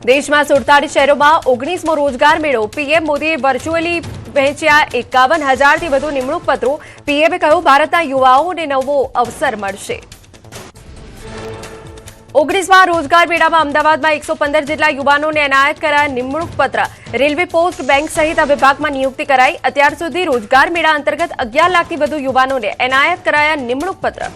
દેશમાં 47 શહેરોમાં 19મો રોજગાર મેળો પીએમ મોદીએ વર્ચ્યુઅલી વહેંચ્યા 51,000થી વધુ નિમણૂક પત્રો પીએમએ કહ્યું ભારતના યુવાઓને નવો અવસર મળશે 19મા રોજગાર મેળામાં અમદાવાદમાં 115 જેટલા યુવાનોને એનાયત કરાયા નિમણૂક પત્ર રેલવે પોસ્ટ બેંક સહિત વિભાગમાં નિયુક્તિ કરાઈ અત્યાર સુધી રોજગાર મેળા અંતર્ગત 11 લાખથી વધુ યુવાનોને એનાયત કરાયા નિમણૂક પત્ર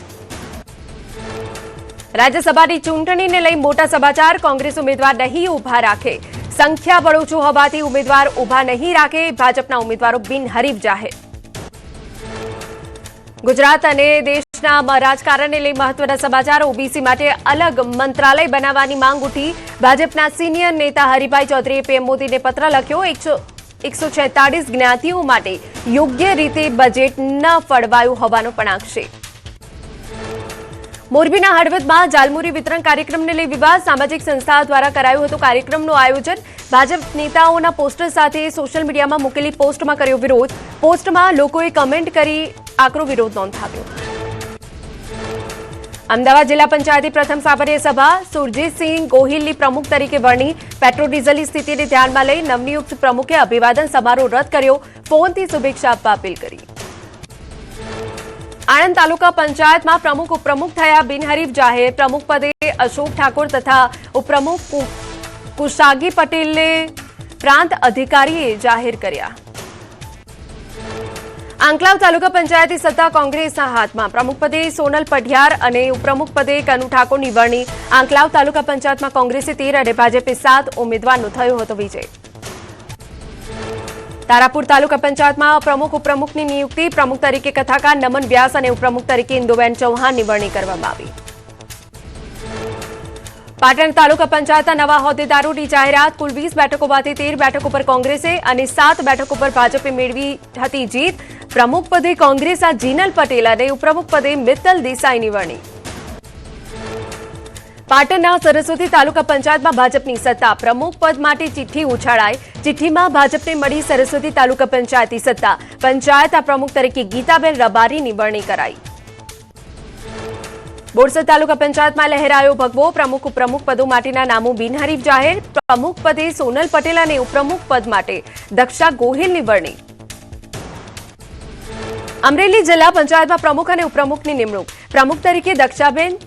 રાજ્યસભાની ચૂંટણીને લઈ મોટા સમાચાર કોંગ્રેસ ઉમેદવાર નહીં ઉભા રાખે સંખ્યાબળ ઓછું હોવાથી ઉમેદવાર ઉભા નહીં રાખે ભાજપના ઉમેદવારો બિનહરીફ જાહેર ગુજરાત અને દેશના રાજકારણને લઈ મહત્વના સમાચાર ઓબીસી માટે અલગ મંત્રાલય બનાવવાની માંગ ઉઠી ભાજપના સિનિયર નેતા હરિભાઈ ચૌધરીએ પીએમ મોદીને પત્ર લખ્યો 146 જ્ઞાતિઓ માટે યોગ્ય રીતે બજેટ ન ફળવાયું હોવાનો પણ આક્ષેપ મોરબીના હળવદમાં જાલમુરી વિતરણ કાર્યક્રમને લઈ વિવાદ સામાજિક સંસ્થાઓ દ્વારા કરાયું હતું કાર્યક્રમનું આયોજન ભાજપ નેતાઓના પોસ્ટર સાથે સોશિયલ મીડિયામાં મૂકેલી પોસ્ટમાં કર્યો વિરોધ પોસ્ટમાં લોકોએ કમેન્ટ કરી આકરો વિરોધ નોંધાવ્યો અમદાવાદ જિલ્લા પંચાયતે પ્રથમ સામાન્ય સભા સુરજીતસિંહ ગોહિલની પ્રમુખ તરીકે વરણી પેટ્રોલ ડીઝલની સ્થિતિને ધ્યાનમાં લઈ નવનિયુક્ત પ્રમુખે અભિવાદન સમારોહ રદ કર્યો ફોનથી શુભેચ્છા આપવા અપીલ કરી આણંદ તાલુકા પંચાયતમાં પ્રમુખ ઉપપ્રમુખ થયા બિનહરીફ જાહેર પ્રમુખ પદે અશોક ઠાકોર તથા ઉપપ્રમુખ કુશાગી પટેલને પ્રાંત અધિકારીએ જાહેર કર્યા આંકલાવ તાલુકા પંચાયતી સત્તા કોંગ્રેસના હાથમાં પ્રમુખ પદે સોનલ પઢિયાર અને ઉપપ્રમુખ પદે કનુ ઠાકોરની વરણી આંકલાવ તાલુકા પંચાયતમાં કોંગ્રેસે 13 અને ભાજપે 7 ઉમેદવારનો થયો હતો વિજય તારાપુર તાલુકા પંચાયતમાં પ્રમુખ ઉપપ્રમુખની નિયુક્તિ પ્રમુખ તરીકે કથાકાર નમન વ્યાસ અને ઉપપ્રમુખ તરીકે ઇન્દુબેન ચૌહાણની વરણી કરવામાં આવી પાટણ તાલુકા પંચાયતના નવા હોદ્દેદારોની જાહેરાત કુલ 20 બેઠકોમાંથી 13 બેઠકો પર કોંગ્રેસે અને 7 બેઠકો પર ભાજપે મેળવી હતી જીત પ્રમુખ પદે કોંગ્રેસના જીનલ પટેલ અને ઉપપ્રમુખ પદે મિત્તલ દેસાઈની વરણી પાટણના સરસ્વતી તાલુકા પંચાયતમાં ભાજપની સત્તા પ્રમુખ પદ માટે ચિઠ્ઠી ઉછાળાઈ ચિઠ્ઠીમાં ભાજપને મળી સરસ્વતી તાલુકા પંચાયતી સત્તા પંચાયતના પ્રમુખ તરીકે ગીતાબેન રબારીની વરણી કરાઈ બોરસદ તાલુકા પંચાયતમાં લહેરાયો ભગવો પ્રમુખ ઉપપ્રમુખ પદો માટેના નામો બિનહરીફ જાહેર પ્રમુખ પદે સોનલ પટેલ અને ઉપપ્રમુખ પદ માટે દક્ષા ગોહિલની વરણી અમરેલી જિલ્લા પંચાયતમાં પ્રમુખ અને ઉપપ્રમુખની નિમણૂક પ્રમુખ તરીકે દક્ષાબેન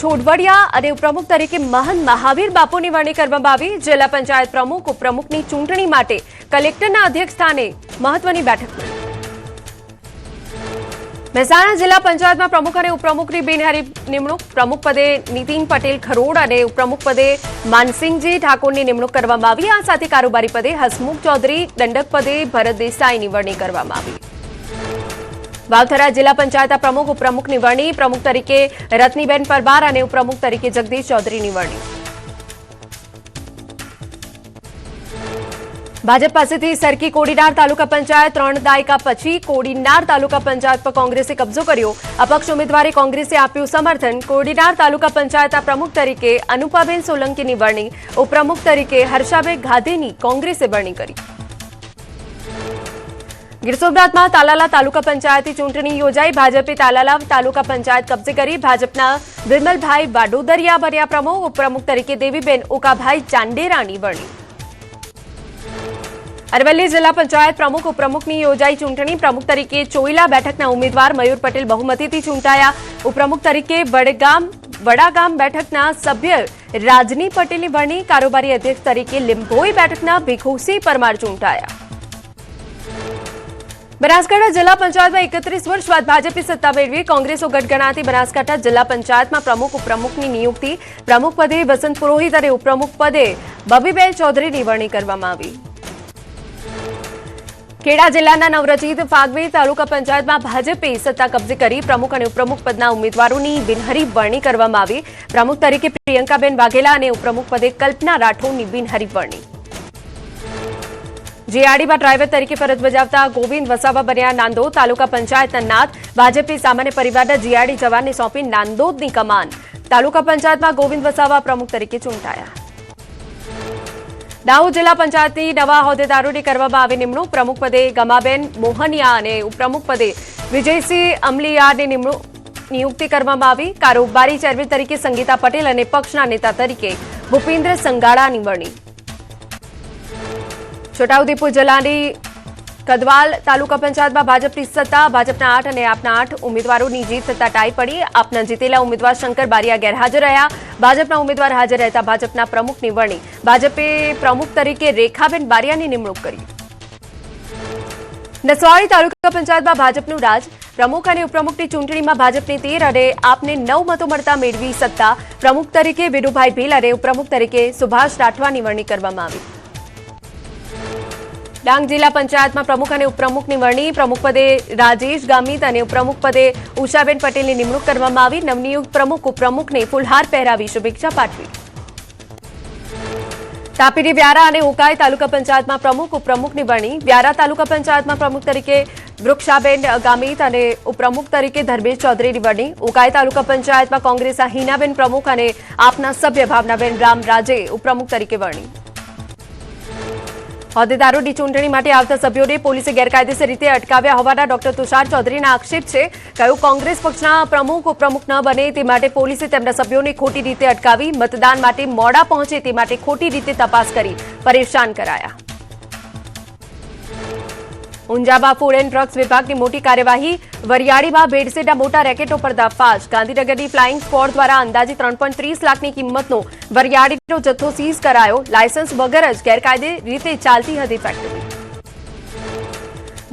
છોડવડિયા અને ઉપપ્રમુખ તરીકે મહંત મહાવીર બાપુની વરણી કરવામાં આવી જિલ્લા પંચાયત પ્રમુખ ઉપપ્રમુખની ચૂંટણી માટે કલેક્ટરના અધ્યક્ષ સ્થાને મહત્વની બેઠક મહેસાણા જિલ્લા પંચાયતમાં પ્રમુખ અને ઉપપ્રમુખની બિનહરીફ નિમણૂક પ્રમુખ પદે નીતિન પટેલ ખરોડ અને ઉપપ્રમુખ પદે માનસિંહજી ઠાકોરની નિમણૂક કરવામાં આવી આ સાથે કારોબારી પદે હસમુખ ચૌધરી દંડક પદે ભરત દેસાઈની વરણી કરવામાં આવી વાવથરા જિલ્લા પંચાયતના પ્રમુખ ઉપપ્રમુખની વરણી પ્રમુખ તરીકે રત્નીબેન પરમાર અને ઉપપ્રમુખ તરીકે જગદીશ ચૌધરીની વરણી ભાજપ પાસેથી સરકી કોડીનાર તાલુકા પંચાયત 3 દાયકા પછી કોડીનાર તાલુકા પંચાયત પર કોંગ્રેસે કબજો કર્યો અપક્ષ ઉમેદવારે કોંગ્રેસે આપ્યું સમર્થન કોડીનાર તાલુકા પંચાયતના પ્રમુખ તરીકે અનુપાબેન સોલંકીની વરણી ઉપપ્રમુખ તરીકે હર્ષાબેન ગાધેની કોંગ્રેસે વરણી કરી ગીર સોમનાથમાં તાલાલા તાલુકા પંચાયતની ચૂંટણી યોજાઈ ભાજપે તાલાલા તાલુકા પંચાયત કબજે કરી ભાજપના વિમલભાઈ વાડોદરિયા બન્યા પ્રમુખ ઉપપ્રમુખ તરીકે દેવીબેન ઉકાભાઈ ચાંડેરાની વરણી અરવલ્લી જિલ્લા પંચાયત પ્રમુખ ઉપપ્રમુખની યોજાઈ ચૂંટણી પ્રમુખ તરીકે ચોઈલા બેઠકના ઉમેદવાર મયુર પટેલ બહુમતીથી ચૂંટાયા ઉપપ્રમુખ તરીકે વડાગામ બેઠકના સભ્ય રાજની પટેલની વરણી કારોબારી અધ્યક્ષ તરીકે લીંભોઈ બેઠકના ભીખુસિંહ પરમાર ચૂંટાયા બનાસકાંઠા જિલ્લા પંચાયતમાં 31 વર્ષ બાદ ભાજપે સત્તા મેળવી કોંગ્રેસો ગઠગણાતી બનાસકાંઠા જિલ્લા પંચાયતમાં પ્રમુખ ઉપપ્રમુખની નિયુક્તિ પ્રમુખ પદે વસંત પુરોહિત અને ઉપપ્રમુખ પદે બબીબેન ચૌધરીની વરણી કરવામાં આવી ખેડા જિલ્લાના નવરચિત ફાગવે તાલુકા પંચાયતમાં ભાજપે સત્તા કબજે કરી પ્રમુખ અને ઉપપ્રમુખ પદના ઉમેદવારોની બિનહરીફ વરણી કરવામાં આવી પ્રમુખ તરીકે પ્રિયંકાબેન વાઘેલા અને ઉપપ્રમુખ પદે કલ્પના રાઠોડની બિનહરીફ વરણી જીઆરડીમાં ડ્રાઈવર તરીકે ફરજ બજાવતા ગોવિંદ વસાવા બન્યા નાંદોદ તાલુકા પંચાયતના નાથ ભાજપે સામાન્ય પરિવારના જીઆરડી જવાનને સોંપી નાંદોદની કમાન તાલુકા પંચાયતમાં ગોવિંદ વસાવા પ્રમુખ તરીકે ચૂંટાયા દાહોદ જિલ્લા પંચાયતની નવા હોદ્દેદારોની કરવામાં આવી નિમણૂક પ્રમુખ પદે ગમાબેન મોહનિયા અને ઉપપ્રમુખ પદે વિજયસિંહ અમલિયાની નિયુક્તિ કરવામાં આવી કારોબારી ચેરમેન તરીકે સંગીતા પટેલ અને પક્ષના નેતા તરીકે ભૂપેન્દ્ર સંગાડાની વરણી. છોટાઉદેપુર જિલ્લાની કદવાલ તાલુકા પંચાયતમાં ભાજપની સત્તા. ભાજપના 8 અને આપના 8 ઉમેદવારોની જીત થતા ટાઈ પડી. આપના જીતેલા ઉમેદવાર શંકર બારિયા ગેરહાજર રહ્યા. ભાજપના ઉમેદવાર હાજર રહેતા ભાજપના પ્રમુખની વરણી. ભાજપે પ્રમુખ તરીકે રેખાબેન બારિયાની નિમણૂક કરી. નસવાડી તાલુકા પંચાયતમાં ભાજપનું રાજ. પ્રમુખ અને ઉપપ્રમુખની ચૂંટણીમાં ભાજપને 13 અને આપને 9 મતો મળતા મેળવી સત્તા. પ્રમુખ તરીકે વિનુભાઈ ભીલ અને ઉપપ્રમુખ તરીકે સુભાષ રાઠવાની વરણી કરવામાં આવી. ડાંગ જિલ્લા પંચાયતમાં પ્રમુખ અને ઉપપ્રમુખની વરણી. પ્રમુખ પદે રાજેશ ગામિત અને ઉપપ્રમુખ પદે ઉષાબેન પટેલની નિમણૂક કરવામાં આવી. નવનિયુક્ત પ્રમુખ ઉપપ્રમુખને ફૂલહાર પહેરાવી શુભેચ્છા પાઠવી. તાપીની વ્યારા અને ઉકાઈ તાલુકા પંચાયતમાં પ્રમુખ ઉપપ્રમુખની વરણી. વ્યારા તાલુકા પંચાયતમાં પ્રમુખ તરીકે વૃક્ષાબેન ગામિત અને ઉપપ્રમુખ તરીકે ધર્મેશ ચૌધરીની વરણી. ઉકાઈ તાલુકા પંચાયતમાં કોંગ્રેસના હિનાબેન પ્રમુખ અને આપના સભ્ય ભાવનાબેન રામરાજે ઉપપ્રમુખ તરીકે વરણી. હોદ્દેદારોની ચૂંટણી માટે આવતા સભ્યોને પોલીસે ગેરકાયદેસર રીતે અટકાવ્યા હોવાના ડોક્ટર તુષાર ચૌધરીના આક્ષેપ છે. કહ્યું, કોંગ્રેસ પક્ષના પ્રમુખ ઉપપ્રમુખ ન બને તે માટે પોલીસે તેમના સભ્યોને ખોટી રીતે અટકાવી. મતદાન માટે મોડા પહોંચે તે માટે ખોટી રીતે તપાસ કરી પરેશાન કરાયા. ઊંઝામાં ફૂડ એન્ડ ડ્રગ્સ વિભાગની મોટી કાર્યવાહી. વરિયાળીમાં ભેળસેળના મોટા રેકેટો પર્દાફાશ. ગાંધીનગરની ફ્લાઇંગ સ્ક્વોડ દ્વારા અંદાજે 3.30 લાખની કિંમતનો વરિયાળીનો જથ્થો સીઝ કરાયો. લાયસન્સ વગર જ ગેરકાયદે રીતે ચાલતી હતી ફેક્ટરી.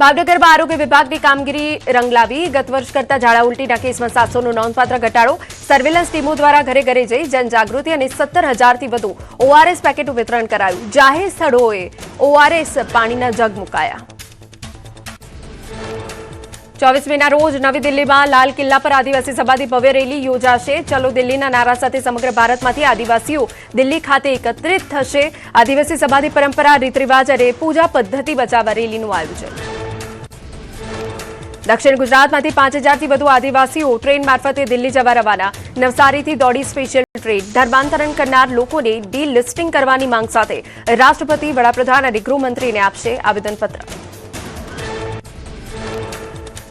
ભાવનગરમાં આરોગ્ય વિભાગની કામગીરી રંગ લાવી. ગત વર્ષ કરતા ઝાડા ઉલટીના કેસમાં 700નો નોંધપાત્ર ઘટાડો. સર્વેલન્સ ટીમો દ્વારા ઘરે ઘરે જઈ જનજાગૃતિ અને 17,000થી વધુ ORS પેકેટનું વિતરણ કરાયું. જાહેર સ્થળોએ ORS પાણીના જગ મુકાયા. 24 મેના રોજ નવી દિલ્હીમાં લાલ કિલ્લા પર આદિવાસી સભાની ભવ્ય રેલી યોજાશે. ચલો દિલ્હીના નારા સાથે સમગ્ર ભારતમાંથી આદિવાસીઓ દિલ્હી ખાતે એકત્રિત થશે. આદિવાસી સભાની પરંપરા, રીતરિવાજ અને પૂજા પદ્ધતિ બચાવવા રેલીનું આયોજન. દક્ષિણ ગુજરાતમાંથી 5,000થી વધુ આદિવાસીઓ ટ્રેન મારફતે દિલ્હી જવા રવાના. નવસારીથી દોડી સ્પેશિયલ ટ્રેન. ધર્માંતરણ કરનાર લોકોને ડી-લિસ્ટિંગ કરવાની માંગ સાથે રાષ્ટ્રપતિ, વડાપ્રધાન અને ગૃહમંત્રીને આપશે આવેદનપત્ર.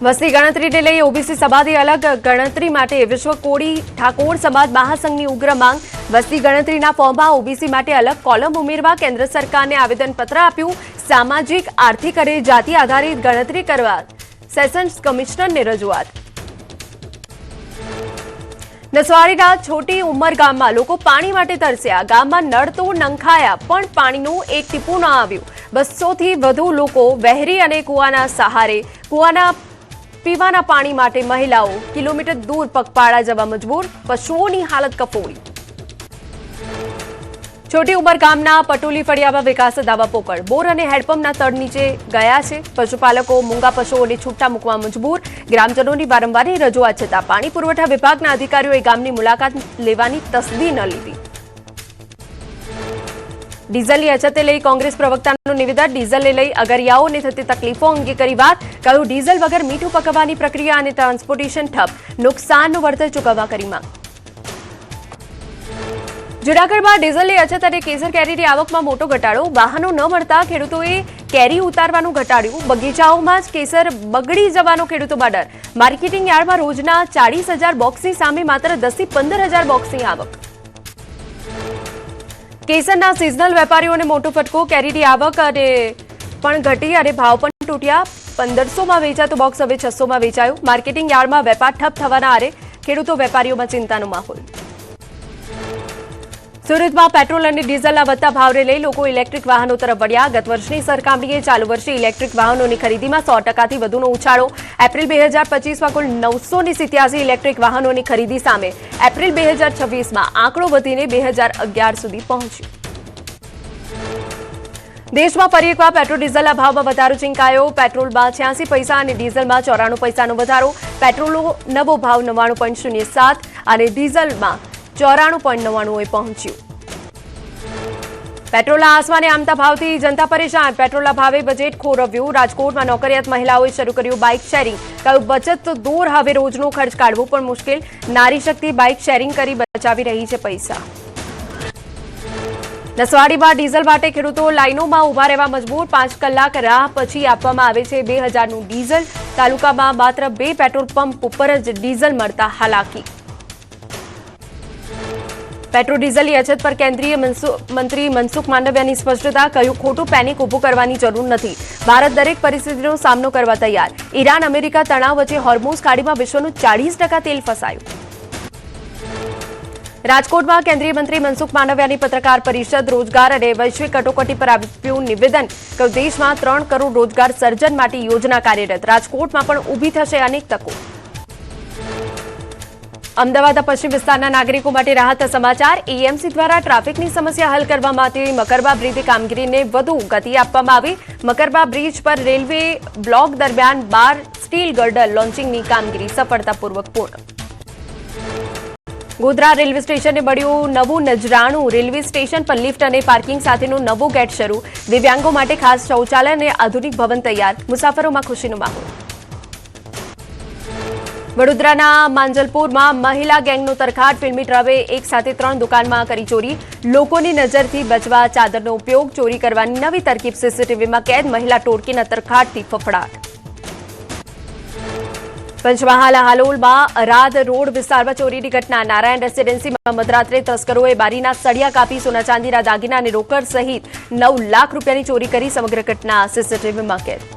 વસ્તી ગણતરીને લઈ ઓબીસી સમાજની અલગ ગણતરી માટે વિશ્વ કોળી ઠાકોર સમાજ મહાસંઘની ઉગ્ર માંગ. વસ્તી ગણતરીના ફોર્મમાં ઓબીસી માટે અલગ કોલમ ઉમેરવા કેન્દ્ર સરકારને આવેદનપત્ર આપ્યું. સામાજિક, આર્થિક અને જાતિ આધારિત ગણતરી કરવા સેશન્સ કમિશનરને રજૂઆત. નસવાડીના છોટી ઉંમર ગામમાં લોકો પાણી માટે તરસ્યા. ગામમાં નળ તો નંખાયા પણ પાણીનું એક ટીપું ન આવ્યું. 200થી વધુ લોકો વહેરી અને કુવાના સહારે પીવાના પાણી માટે મહિલાઓ કિલોમીટર દૂર પગપાળા જવા મજબૂર. પશુઓની હાલત કફોડી. છોટી ઉંમર ગામના પટોલી ફળિયામાં વિકાસ દાવા પોકળ. બોર અને હેડપંપના તળ નીચે ગયા છે. પશુપાલકો મૂંગા પશુઓને છૂટા મૂકવા મજબૂર. ગ્રામજનોની વારંવારની રજૂઆત છતાં પાણી પુરવઠા વિભાગના અધિકારીઓએ ગામની મુલાકાત લેવાની તસદી ન લીધી. ડીઝલની અછતે લઈ કોંગ્રેસ પ્રવક્તાનું નિવેદન. ડીઝલને લઈ અગરિયાઓને થતી તકલીફો અંગે કરી વાત. કહ્યું, ડીઝલ વગર મીઠું પકવવાની પ્રક્રિયા અને ટ્રાન્સપોર્ટેશન ઠપ. નુકસાનનું વળતર ચૂકવવા કરી માંગ. જૂનાગઢમાં ડીઝલની અછત અને કેસર કેરીની આવકમાં મોટો ઘટાડો. વાહનો ન મળતા ખેડૂતોએ કેરી ઉતારવાનું ઘટાડ્યું. બગીચાઓમાં જ કેસર બગડી જવાનો ખેડૂતોમાં ડર. માર્કેટિંગ યાર્ડમાં રોજના 40,000 બોક્સની સામે માત્ર 10થી 15,000 બોક્સની આવક. કેસરના સિઝનલ વેપારીઓને મોટો ફટકો. કેરીની આવક પણ ઘટી અને ભાવ પણ તૂટ્યા. 1500માં વેચાતું બોક્સ હવે 600માં વેચાયું. માર્કેટિંગ યાર્ડમાં વેપાર ઠપ થવાના આરે. ખેડૂતો, વેપારીઓમાં ચિંતાનો માહોલ. સુરતમાં પેટ્રોલ અને ડીઝલના વધતા ભાવને લઈ લોકો ઇલેક્ટ્રિક વાહનો તરફ વળ્યા. ગત વર્ષની સરખામણીએ ચાલુ વર્ષે ઇલેક્ટ્રિક વાહનોની ખરીદીમાં 100%થી વધુનો ઉછાળો. એપ્રિલ 2025માં કુલ 987 ઇલેક્ટ્રિક વાહનોની ખરીદી સામે એપ્રિલ 2026માં આંકડો વધીને 2011 સુધી પહોંચ્યો. દેશમાં ફરી એકવાર પેટ્રોલ ડીઝલના ભાવમાં વધારો ચીંકાયો. પેટ્રોલમાં 86 પૈસા અને ડીઝલમાં 94 પૈસાનો વધારો. પેટ્રોલનો નવો ભાવ 99.07 અને ડીઝલમાં 94.99 પહોંચ્યું. પેટ્રોલના આસમાને આમતા ભાવથી જનતા પરેશાન. પેટ્રોલના ભાવે બજેટ ખોરવ્યું. રાજકોટમાં નોકરિયાત મહિલાઓએ શરૂ કર્યું બાઇક શેરિંગ. કહ્યું, બચત તો દૂર, હવે રોજનો ખર્ચ કાઢવો પણ મુશ્કેલ. નારી શક્તિ બાઇક શેરિંગ કરી બચાવી રહી છે પૈસા. નસવાડીમાં ડીઝલ માટે ખેડૂતો લાઇનોમાં ઉભા રહેવા મજબૂર. 5 કલાક રાહ પછી આપવામાં આવે છે 2000નું ડીઝલ. તાલુકામાં માત્ર 2 પેટ્રોલ પંપ ઉપર જ ડીઝલ મળતા હાલાકી. પેટ્રોલ ડીઝલની અછત પર કેન્દ્રીય મંત્રી મનસુખ માંડવિયાની સ્પષ્ટતા, કહ્યું ખોટું પેનિક ઊભું કરવાની જરૂર નથી. ભારત દરેક પરિસ્થિતિનો સામનો કરવા તૈયાર. ઈરાન અમેરિકા તણાવ વચ્ચે હોર્મુઝ ખાડીમાં વિશ્વનું 40% તેલ ફસાયું. રાજકોટમાં કેન્દ્રીય મંત્રી મનસુખ માંડવિયાની પત્રકાર પરિષદ, રોજગાર અને વૈશ્વિક કટોકટી પર આપ્યું નિવેદન. કહ્યું દેશમાં 3 કરોડ રોજગાર સર્જન માટે યોજના કાર્યરત. રાજકોટમાં પણ ઊભી થશે અનેક તકો. અમદાવાદ પશ્ચિમ વિસ્તારના નાગરિકો માટે રાહત સમાચાર. એએમસી દ્વારા ટ્રાફિકની સમસ્યા હલ કરવા માટે મકરબા બ્રિજ કામગીરીને વધુ ગતિ આપવામાં આવી. મકરબા બ્રિજ પર રેલવે બ્લોક દરમિયાન 12 સ્ટીલ ગર્ડર લોન્ચિંગની કામગીરી સફળતાપૂર્વક પૂર્ણ. ગોધરા રેલવે સ્ટેશને મળ્યું નવું નજરાણું. રેલવે સ્ટેશન પર લિફ્ટ અને પાર્કિંગ સાથેનો નવો ગેટ શરૂ. દિવ્યાંગો માટે ખાસ શૌચાલય અને આધુનિક ભવન તૈયાર. મુસાફરોમાં ખુશીનો માહોલ. વડોદરાના માંજલપુરમાં મહિલા ગેંગનો તરખાટ. ફિલ્મી ટ્રવે એક સાથે 3 દુકાનમાં કરી ચોરી. લોકોની નજરથી બચવા ચાદરનો ઉપયોગ. ચોરી કરવાની નવી તરકીબ સીસીટીવીમાં કેદ. મહિલા ટોળકીના તરખાટથી ફફડાટ. પંચમહાલ હાલોલમાં અરાદ રોડ વિસ્તારમાં ચોરીની ઘટના. નારાયણ રેસીડેન્સીમાં મધરાત્રે તસ્કરોએ બારીના સળિયા કાપી સોના ચાંદીના દાગીના અને રોકડ સહિત 9 લાખ રૂપિયાની ચોરી કરી. સમગ્ર ઘટના સીસીટીવીમાં કેદ.